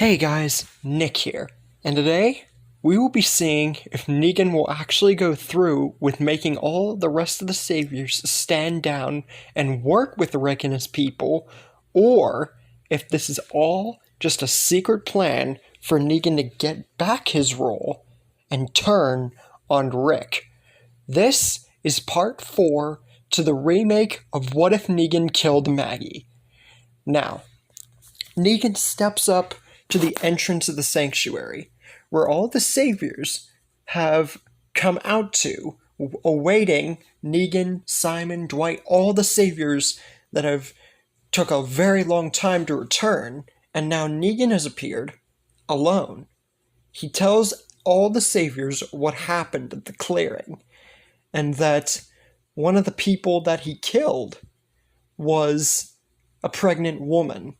Hey guys, Nick here, and today we will be seeing if Negan will actually go through with making all the rest of the saviors stand down and work with Rick and his people, or if this is all just a secret plan for Negan to get back his role and turn on Rick. This is part 4 to the remake of What If Negan Killed Maggie. Now, Negan steps up to the entrance of the sanctuary, where all the saviors have come out to, awaiting Negan, Simon, Dwight, all the saviors that have took a very long time to return, and now Negan has appeared, alone. He tells all the saviors what happened at the clearing, and that one of the people that he killed was a pregnant woman,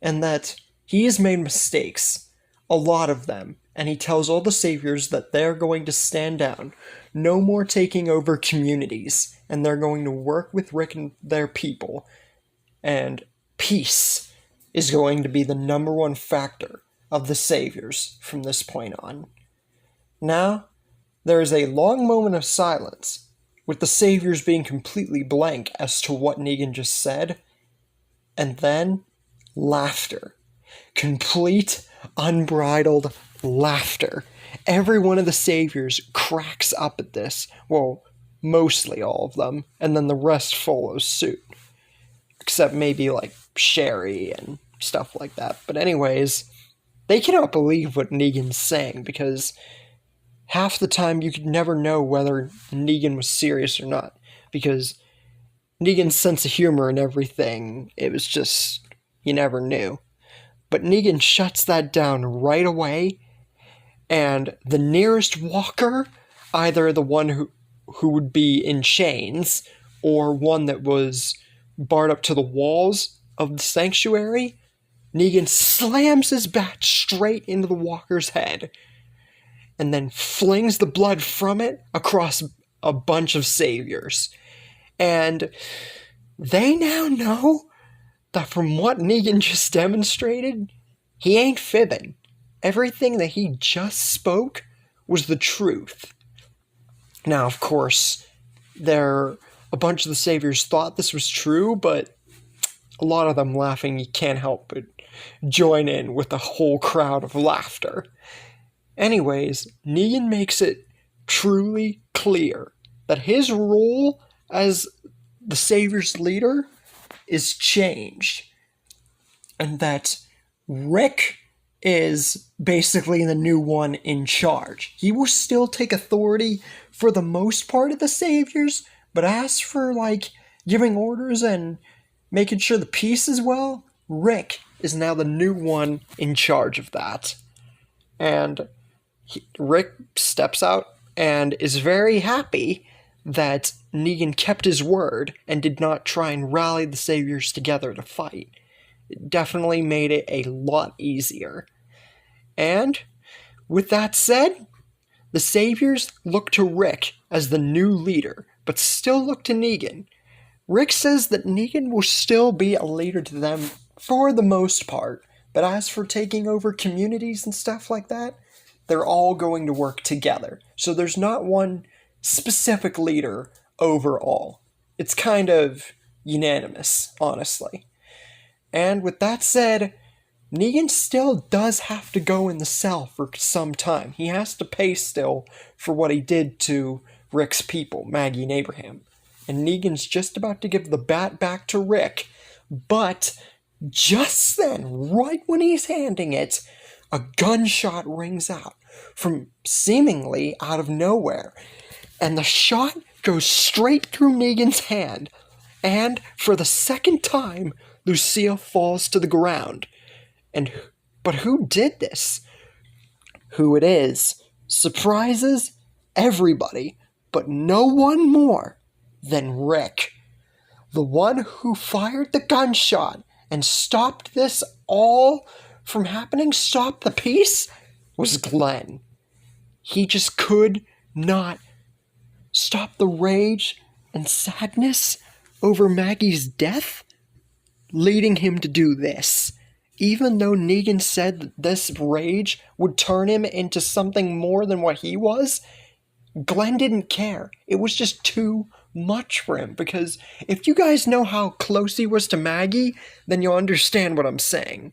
and that he has made mistakes, a lot of them, and he tells all the saviors that they're going to stand down, no more taking over communities, and they're going to work with Rick and their people, and peace is going to be the number one factor of the saviors from this point on. Now, there is a long moment of silence, with the saviors being completely blank as to what Negan just said, and then laughter. Complete, unbridled laughter. Every one of the saviors cracks up at this. Well, mostly all of them, and then the rest follows suit. Except maybe like Sherry and stuff like that. But anyways, they cannot believe what Negan's saying, because half the time you could never know whether Negan was serious or not, because Negan's sense of humor and everything, it was just, you never knew. But Negan shuts that down right away, and the nearest walker, either the one who would be in chains, or one that was barred up to the walls of the sanctuary, Negan slams his bat straight into the walker's head, and then flings the blood from it across a bunch of saviors. And they now know that from what Negan just demonstrated, he ain't fibbing. Everything that he just spoke was the truth. Now, of course, a bunch of the saviors thought this was true, but a lot of them laughing, you can't help but join in with the whole crowd of laughter. Anyways, Negan makes it truly clear that his role as the savior's leader is changed, and that Rick is basically the new one in charge. He will still take authority for the most part of the saviors, but as for like giving orders and making sure the peace is well, Rick is now the new one in charge of that. And Rick steps out and is very happy that Negan kept his word and did not try and rally the saviors together to fight. It definitely made it a lot easier. And, with that said, the saviors look to Rick as the new leader, but still look to Negan. Rick says that Negan will still be a leader to them for the most part, but as for taking over communities and stuff like that, they're all going to work together. So there's not one specific leader overall. It's kind of unanimous, honestly. And with that said, Negan still does have to go in the cell for some time. He has to pay still for what he did to Rick's people, Maggie and Abraham. And Negan's just about to give the bat back to Rick, but just then, right when he's handing it, a gunshot rings out from seemingly out of nowhere, and the shot goes straight through Negan's hand, and for the second time, Lucille falls to the ground. But who did this? Who it is surprises everybody, but no one more than Rick. The one who fired the gunshot and stopped this all from happening, stopped the peace, was Glenn. He just could not stop the rage and sadness over Maggie's death, leading him to do this. even though Negan said that this rage would turn him into something more than what he was, Glenn didn't care. It was just too much for him, because if you guys know how close he was to Maggie, then you'll understand what I'm saying.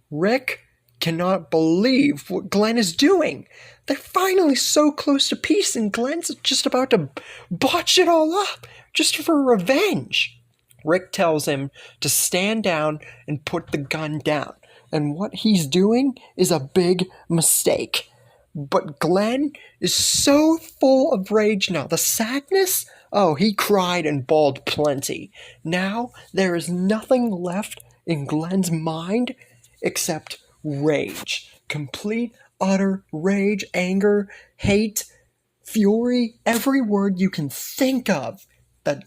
Rick cannot believe what Glenn is doing. They're finally so close to peace, and Glenn's just about to botch it all up, just for revenge. Rick tells him to stand down and put the gun down, and what he's doing is a big mistake. But Glenn is so full of rage now. The sadness? Oh, he cried and bawled plenty. Now there is nothing left in Glenn's mind except rage. Complete, utter rage, anger, hate, fury, every word you can think of that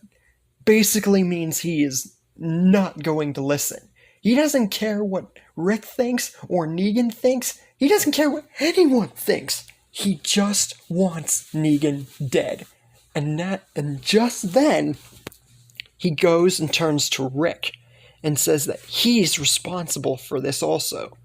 basically means he is not going to listen. He doesn't care what Rick thinks or Negan thinks. He doesn't care what anyone thinks. He just wants Negan dead. And just then, he goes and turns to Rick and says that he's responsible for this also.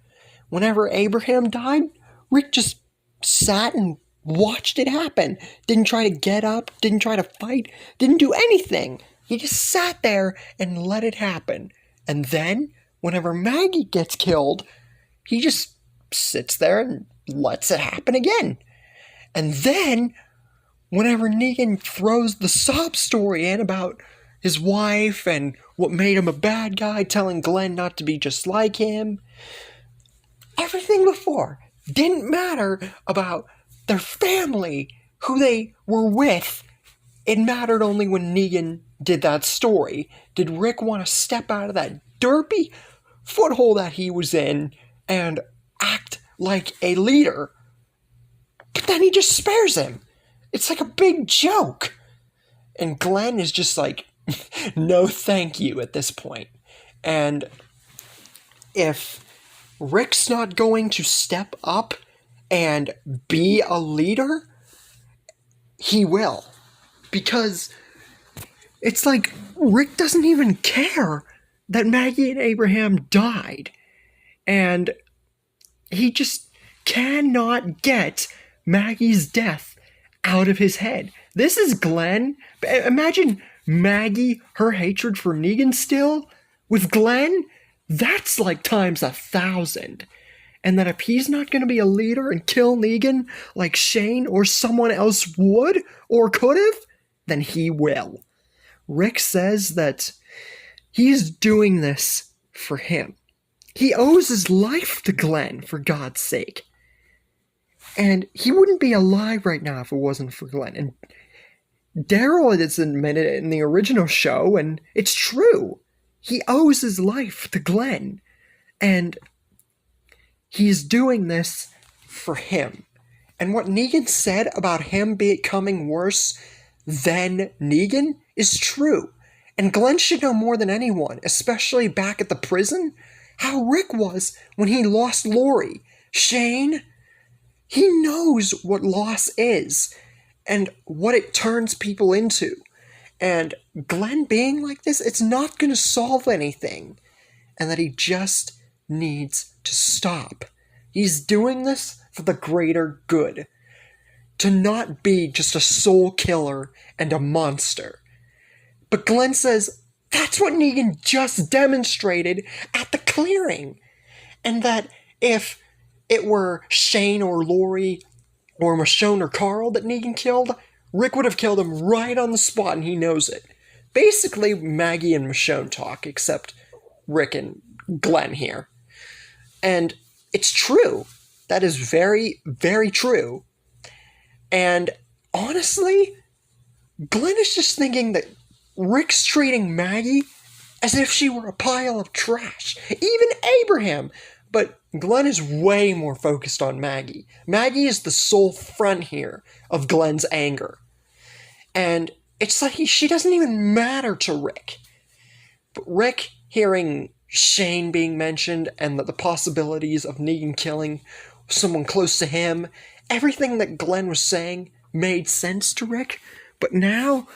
Whenever Abraham died, Rick just sat and watched it happen. Didn't try to get up, didn't try to fight, didn't do anything. He just sat there and let it happen. And then, whenever Maggie gets killed, he just sits there and lets it happen again. And then, whenever Negan throws the sob story in about his wife and what made him a bad guy, telling Glenn not to be just like him, everything before didn't matter about their family, who they were with. It mattered only when Negan did that story. Did Rick want to step out of that derpy foothold that he was in and act like a leader? But then he just spares him. It's like a big joke. And Glenn is just like, no thank you at this point. And if Rick's not going to step up and be a leader, he will. Because it's like Rick doesn't even care that Maggie and Abraham died. And he just cannot get Maggie's death out of his head. This is Glenn. Imagine Maggie, her hatred for Negan still, with Glenn. That's like times 1,000. And that if he's not going to be a leader and kill Negan like Shane or someone else would or could have, then he will. Rick says that he's doing this for him. He owes his life to Glenn, for God's sake. And he wouldn't be alive right now if it wasn't for Glenn. And Daryl has admitted it in the original show, and it's true. He owes his life to Glenn. And he's doing this for him. And what Negan said about him becoming worse than Negan is true. And Glenn should know more than anyone, especially back at the prison, how Rick was when he lost Lori. Shane, he knows what loss is and what it turns people into. And Glenn being like this, it's not going to solve anything. And that he just needs to stop. He's doing this for the greater good. To not be just a soul killer and a monster. But Glenn says that's what Negan just demonstrated at the clearing. And that if it were Shane or Lori or Michonne or Carl that Negan killed, Rick would have killed him right on the spot, and he knows it. Basically, Maggie and Michonne talk, except Rick and Glenn here. And it's true. That is very, very true. And honestly, Glenn is just thinking that Rick's treating Maggie as if she were a pile of trash. Even Abraham. But Glenn is way more focused on Maggie. Maggie is the sole front here of Glenn's anger. And it's like she doesn't even matter to Rick. But Rick, hearing Shane being mentioned and the possibilities of Negan killing someone close to him, everything that Glenn was saying made sense to Rick. But now,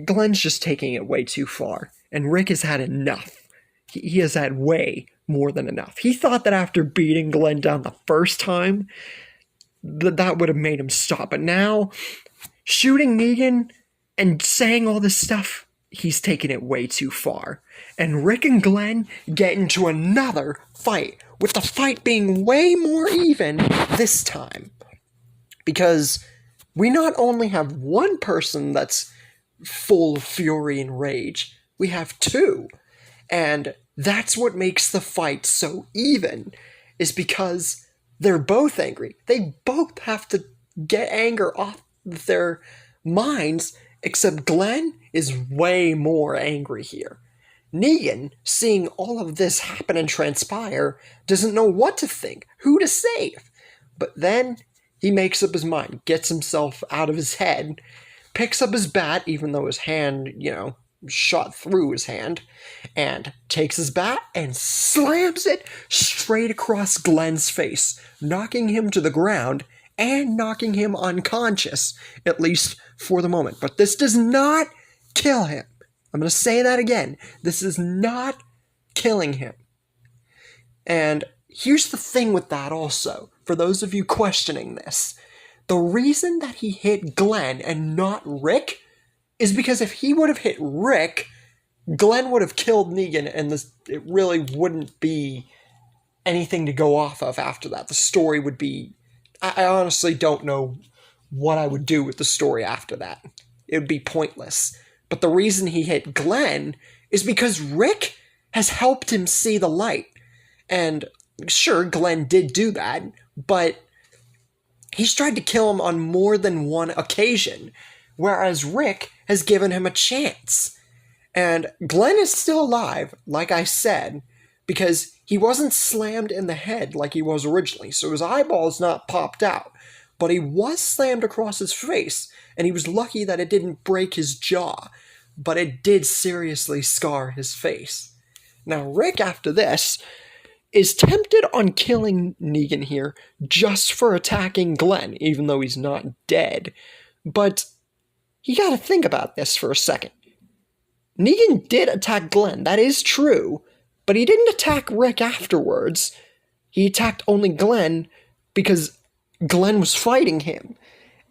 Glenn's just taking it way too far. And Rick has had enough. He has had way, more than enough. He thought that after beating Glenn down the first time, that would have made him stop. But now, shooting Negan and saying all this stuff, he's taken it way too far. And Rick and Glenn get into another fight, with the fight being way more even this time. Because we not only have one person that's full of fury and rage, we have two. And that's what makes the fight so even, is because they're both angry. They both have to get anger off their minds, except Glenn is way more angry here. Negan, seeing all of this happen and transpire, doesn't know what to think, who to save. But then he makes up his mind, gets himself out of his head, picks up his bat, even though his hand, shot through his hand, and takes his bat and slams it straight across Glenn's face, knocking him to the ground and knocking him unconscious, at least for the moment. But this does not kill him. I'm going to say that again. This is not killing him. And here's the thing with that also, for those of you questioning this. The reason that he hit Glenn and not Rick is because if he would have hit Rick, Glenn would have killed Negan, and it really wouldn't be anything to go off of after that. The story would be... I honestly don't know what I would do with the story after that. It would be pointless. But the reason he hit Glenn is because Rick has helped him see the light. And sure, Glenn did do that, but he's tried to kill him on more than one occasion, whereas Rick has given him a chance. And Glenn is still alive, like I said, because he wasn't slammed in the head like he was originally, so his eyeballs not popped out. But he was slammed across his face, and he was lucky that it didn't break his jaw, but it did seriously scar his face. Now, Rick, after this, is tempted on killing Negan here just for attacking Glenn, even though he's not dead. But you gotta think about this for a second. Negan did attack Glenn, that is true, but he didn't attack Rick afterwards. He attacked only Glenn because Glenn was fighting him.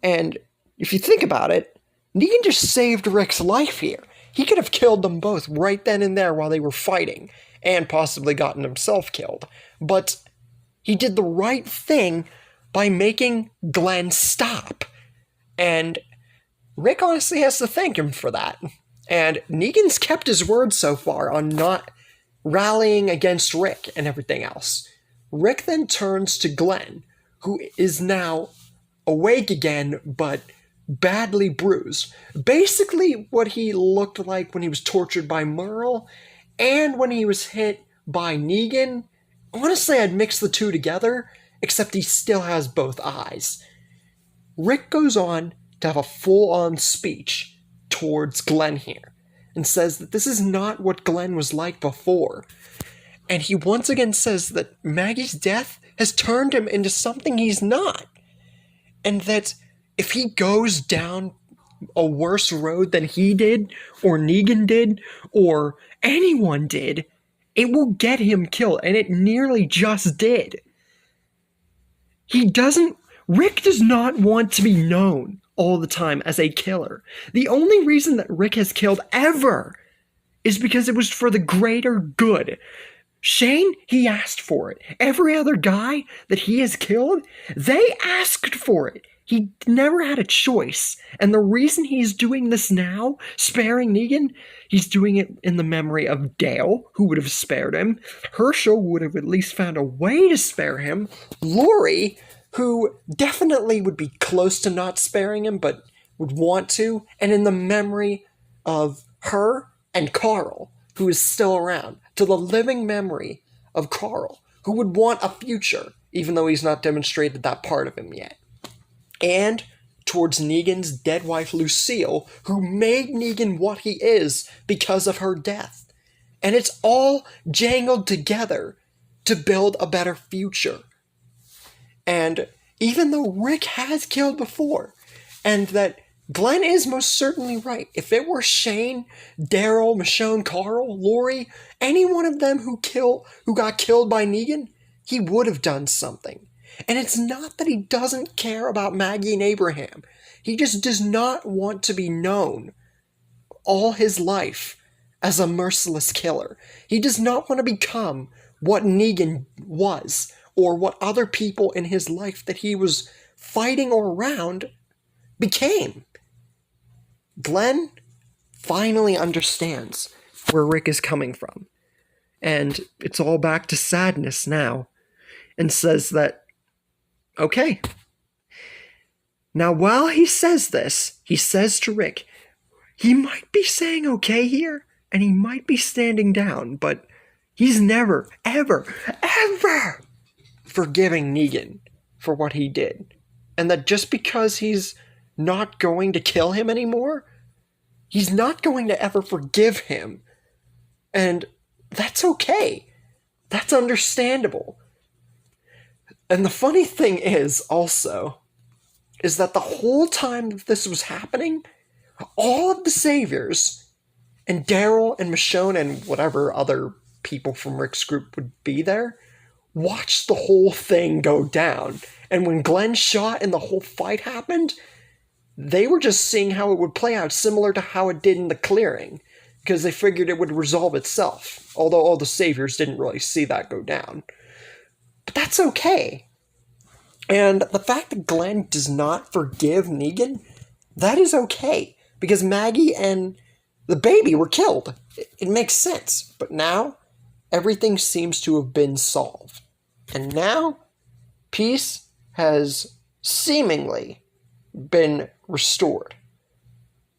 And if you think about it, Negan just saved Rick's life here. He could have killed them both right then and there while they were fighting, and possibly gotten himself killed. But he did the right thing by making Glenn stop. And Rick honestly has to thank him for that. And Negan's kept his word so far on not rallying against Rick and everything else. Rick then turns to Glenn, who is now awake again, but badly bruised. Basically what he looked like when he was tortured by Merle, and when he was hit by Negan. Honestly, I'd mix the two together, except he still has both eyes. Rick goes on to have a full-on speech towards Glenn here, and says that this is not what Glenn was like before. And he once again says that Maggie's death has turned him into something he's not. And that if he goes down a worse road than he did, or Negan did, or anyone did, it will get him killed, and it nearly just did. Rick does not want to be known all the time as a killer. The only reason that Rick has killed ever is because it was for the greater good. Shane, he asked for it. Every other guy that he has killed, they asked for it. He never had a choice. And the reason he's doing this now, sparing Negan, he's doing it in the memory of Dale, who would have spared him. Herschel would have at least found a way to spare him. Lori, who definitely would be close to not sparing him, but would want to. And in the memory of her and Carl, who is still around. To the living memory of Carl, who would want a future, even though he's not demonstrated that part of him yet. And towards Negan's dead wife, Lucille, who made Negan what he is because of her death. And it's all jangled together to build a better future. And even though Rick has killed before, and that Glenn is most certainly right. If it were Shane, Daryl, Michonne, Carl, Lori, any one of them who got killed by Negan, he would have done something. And it's not that he doesn't care about Maggie and Abraham. He just does not want to be known all his life as a merciless killer. He does not want to become what Negan was, or what other people in his life that he was fighting or around became. Glenn finally understands where Rick is coming from. And it's all back to sadness now. And says that, okay. Now, while he says this, he says to Rick, he might be saying okay here, and he might be standing down, but he's never, ever, ever forgiving Negan for what he did. And that just because he's not going to kill him anymore, he's not going to ever forgive him. And that's okay. That's understandable. And the funny thing is, also, is that the whole time that this was happening, all of the saviors, and Daryl and Michonne and whatever other people from Rick's group would be there, watched the whole thing go down. And when Glenn shot and the whole fight happened, they were just seeing how it would play out, similar to how it did in the clearing, because they figured it would resolve itself, although all the saviors didn't really see that go down. But that's okay. And the fact that Glenn does not forgive Negan, that is okay, because Maggie and the baby were killed. It makes sense. But now, everything seems to have been solved. And now, peace has seemingly been restored.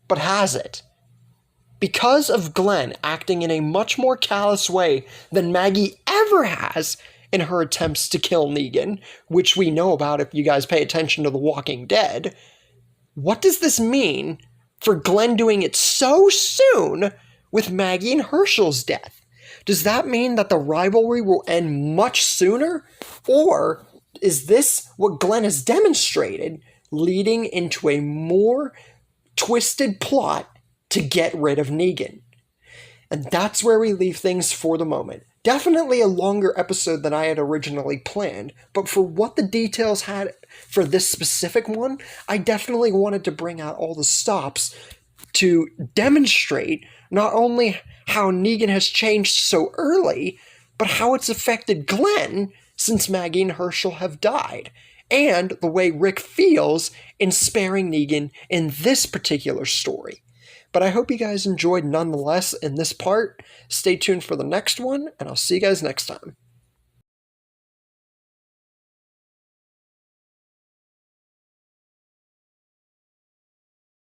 But has it? Because of Glenn acting in a much more callous way than Maggie ever has in her attempts to kill Negan, which we know about if you guys pay attention to The Walking Dead, what does this mean for Glenn doing it so soon with Maggie and Herschel's death? Does that mean that the rivalry will end much sooner? Or is this what Glenn has demonstrated, leading into a more twisted plot to get rid of Negan? And that's where we leave things for the moment. Definitely a longer episode than I had originally planned, but for what the details had for this specific one, I definitely wanted to bring out all the stops to demonstrate not only how Negan has changed so early, but how it's affected Glenn since Maggie and Herschel have died, and the way Rick feels in sparing Negan in this particular story. But I hope you guys enjoyed nonetheless in this part. Stay tuned for the next one, and I'll see you guys next time.